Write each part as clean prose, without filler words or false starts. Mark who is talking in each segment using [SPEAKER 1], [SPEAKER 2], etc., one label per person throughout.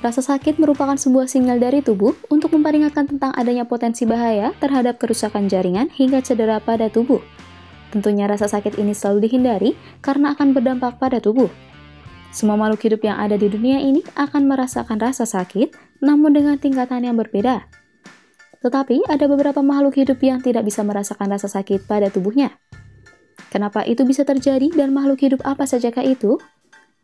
[SPEAKER 1] Rasa sakit merupakan sebuah sinyal dari tubuh untuk memperingatkan tentang adanya potensi bahaya terhadap kerusakan jaringan hingga cedera pada tubuh. Tentunya rasa sakit ini selalu dihindari karena akan berdampak pada tubuh. Semua makhluk hidup yang ada di dunia ini akan merasakan rasa sakit, namun dengan tingkatan yang berbeda. Tetapi ada beberapa makhluk hidup yang tidak bisa merasakan rasa sakit pada tubuhnya. Kenapa itu bisa terjadi dan makhluk hidup apa sajakah itu?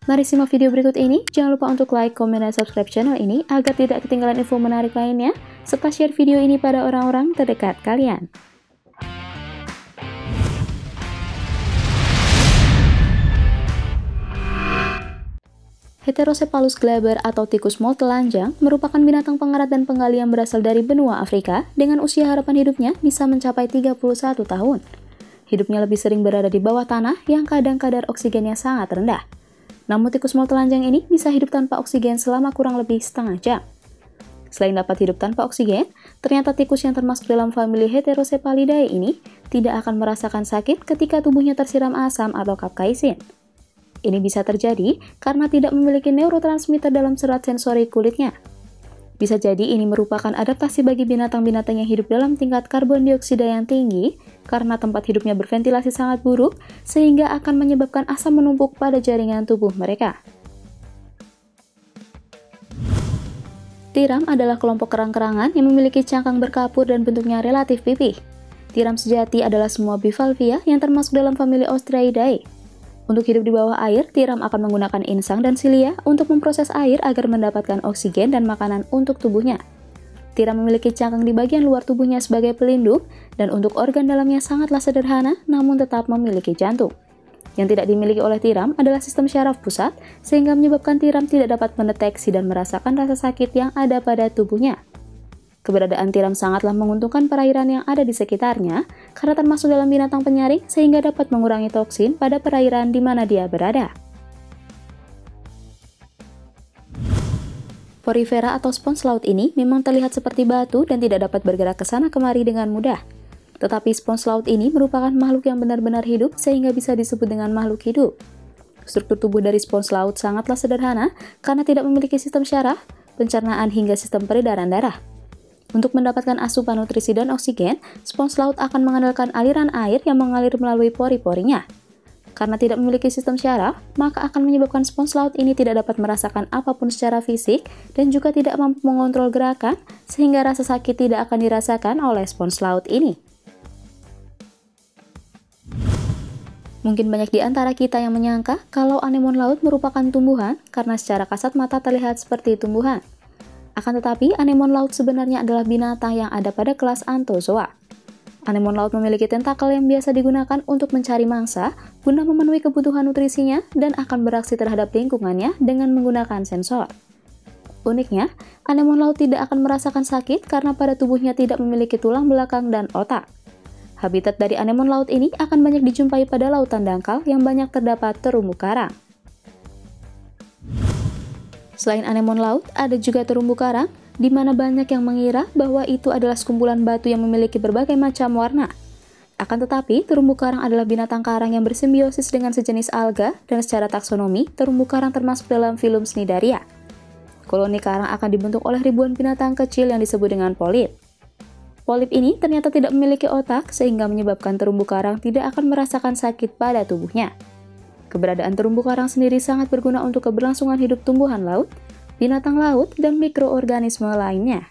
[SPEAKER 1] Mari simak video berikut ini. Jangan lupa untuk like, komen, dan subscribe channel ini agar tidak ketinggalan info menarik lainnya, serta share video ini pada orang-orang terdekat kalian. Heterocephalus glaber atau tikus maut telanjang merupakan binatang pengerat dan penggali yang berasal dari benua Afrika dengan usia harapan hidupnya bisa mencapai 31 tahun. Hidupnya lebih sering berada di bawah tanah yang kadang kadar oksigennya sangat rendah. Namun tikus maut telanjang ini bisa hidup tanpa oksigen selama kurang lebih setengah jam. Selain dapat hidup tanpa oksigen, ternyata tikus yang termasuk dalam famili Heterocephalidae ini tidak akan merasakan sakit ketika tubuhnya tersiram asam atau kapsaisin. Ini bisa terjadi karena tidak memiliki neurotransmitter dalam serat sensori kulitnya. Bisa jadi ini merupakan adaptasi bagi binatang-binatang yang hidup dalam tingkat karbon dioksida yang tinggi karena tempat hidupnya berventilasi sangat buruk sehingga akan menyebabkan asam menumpuk pada jaringan tubuh mereka. Tiram adalah kelompok kerang-kerangan yang memiliki cangkang berkapur dan bentuknya relatif pipih. Tiram sejati adalah semua bivalvia yang termasuk dalam famili Ostraidae. Untuk hidup di bawah air, tiram akan menggunakan insang dan silia untuk memproses air agar mendapatkan oksigen dan makanan untuk tubuhnya. Tiram memiliki cangkang di bagian luar tubuhnya sebagai pelindung, dan untuk organ dalamnya sangatlah sederhana namun tetap memiliki jantung. Yang tidak dimiliki oleh tiram adalah sistem syaraf pusat, sehingga menyebabkan tiram tidak dapat mendeteksi dan merasakan rasa sakit yang ada pada tubuhnya. Keberadaan tiram sangatlah menguntungkan perairan yang ada di sekitarnya, karena termasuk dalam binatang penyaring sehingga dapat mengurangi toksin pada perairan di mana dia berada. Porifera atau spons laut ini memang terlihat seperti batu dan tidak dapat bergerak ke sana kemari dengan mudah. Tetapi spons laut ini merupakan makhluk yang benar-benar hidup sehingga bisa disebut dengan makhluk hidup. Struktur tubuh dari spons laut sangatlah sederhana karena tidak memiliki sistem syaraf, pencernaan hingga sistem peredaran darah. Untuk mendapatkan asupan nutrisi dan oksigen, spons laut akan mengandalkan aliran air yang mengalir melalui pori-porinya. Karena tidak memiliki sistem syaraf, maka akan menyebabkan spons laut ini tidak dapat merasakan apapun secara fisik dan juga tidak mampu mengontrol gerakan, sehingga rasa sakit tidak akan dirasakan oleh spons laut ini. Mungkin banyak di antara kita yang menyangka kalau anemon laut merupakan tumbuhan karena secara kasat mata terlihat seperti tumbuhan. Akan tetapi, anemon laut sebenarnya adalah binatang yang ada pada kelas Anthozoa. Anemon laut memiliki tentakel yang biasa digunakan untuk mencari mangsa guna memenuhi kebutuhan nutrisinya dan akan beraksi terhadap lingkungannya dengan menggunakan sensor. Uniknya, anemon laut tidak akan merasakan sakit karena pada tubuhnya tidak memiliki tulang belakang dan otak. Habitat dari anemon laut ini akan banyak dijumpai pada lautan dangkal yang banyak terdapat terumbu karang. Selain anemon laut, ada juga terumbu karang, di mana banyak yang mengira bahwa itu adalah sekumpulan batu yang memiliki berbagai macam warna. Akan tetapi, terumbu karang adalah binatang karang yang bersimbiosis dengan sejenis alga, dan secara taksonomi, terumbu karang termasuk dalam filum Cnidaria. Koloni karang akan dibentuk oleh ribuan binatang kecil yang disebut dengan polip. Polip ini ternyata tidak memiliki otak, sehingga menyebabkan terumbu karang tidak akan merasakan sakit pada tubuhnya. Keberadaan terumbu karang sendiri sangat berguna untuk keberlangsungan hidup tumbuhan laut, binatang laut, dan mikroorganisme lainnya.